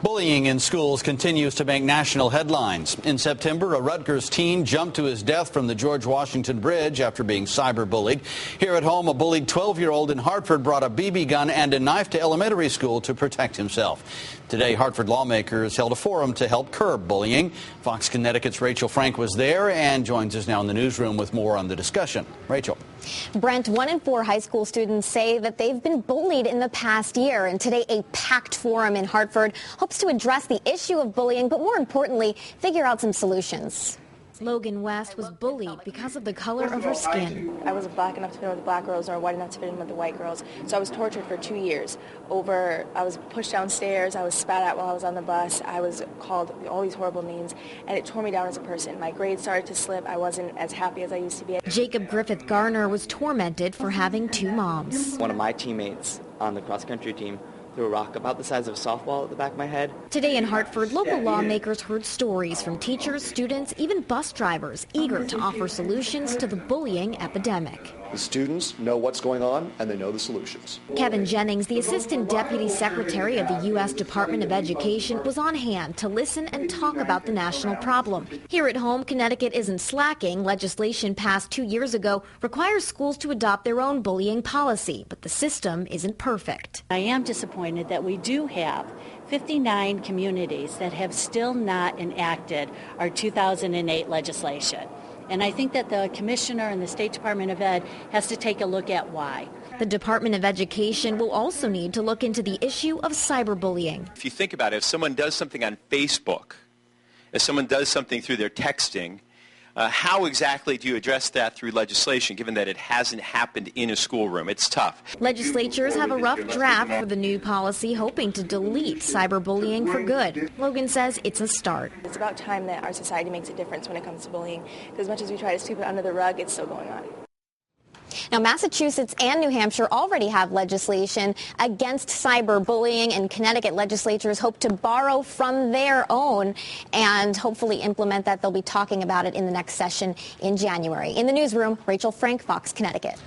Bullying in schools continues to make national headlines. In September, a Rutgers teen jumped to his death from the George Washington Bridge after being cyberbullied. Here at home, a bullied 12-year-old in Hartford brought a BB gun and a knife to elementary school to protect himself. Today, Hartford lawmakers held a forum to help curb bullying. Fox Connecticut's Rachel Frank was there and joins us now in the newsroom with more on the discussion. Rachel. Brent, 1 in 4 high school students say that they've been bullied in the past year. And today, a packed forum in Hartford hopes to address the issue of bullying, but more importantly, figure out some solutions. Logan West was bullied because of the color of her skin. I wasn't black enough to fit in with the black girls or white enough to fit in with the white girls. So I was tortured for 2 years. I was pushed downstairs, I was spat at while I was on the bus, I was called all these horrible names, and it tore me down as a person. My grades started to slip, I wasn't as happy as I used to be. Jacob Griffith Garner was tormented for having 2 moms. One of my teammates on the cross-country team threw a rock about the size of a softball at the back of my head. Today in Hartford, local lawmakers heard stories from teachers, students, even bus drivers eager to offer solutions to the bullying epidemic. The students know what's going on and they know the solutions. Kevin Jennings, the Assistant Deputy Secretary of the U.S. Department of Education, was on hand to listen and talk about the national problem. Here at home, Connecticut isn't slacking. Legislation passed 2 years ago requires schools to adopt their own bullying policy, but the system isn't perfect. I am disappointed that we do have 59 communities that have still not enacted our 2008 legislation. And I think that the Commissioner and the State Department of Ed has to take a look at why. The Department of Education will also need to look into the issue of cyberbullying. If you think about it, if someone does something on Facebook, if someone does something through their texting, how exactly do you address that through legislation, given that it hasn't happened in a schoolroom? It's tough. Legislatures have a rough draft for the new policy, hoping to delete cyberbullying for good. Logan says it's a start. It's about time that our society makes a difference when it comes to bullying, because as much as we try to sweep it under the rug, it's still going on. Now, Massachusetts and New Hampshire already have legislation against cyberbullying, and Connecticut legislatures hope to borrow from their own and hopefully implement that. They'll be talking about it in the next session in January. In the newsroom, Rachel Frank, Fox Connecticut.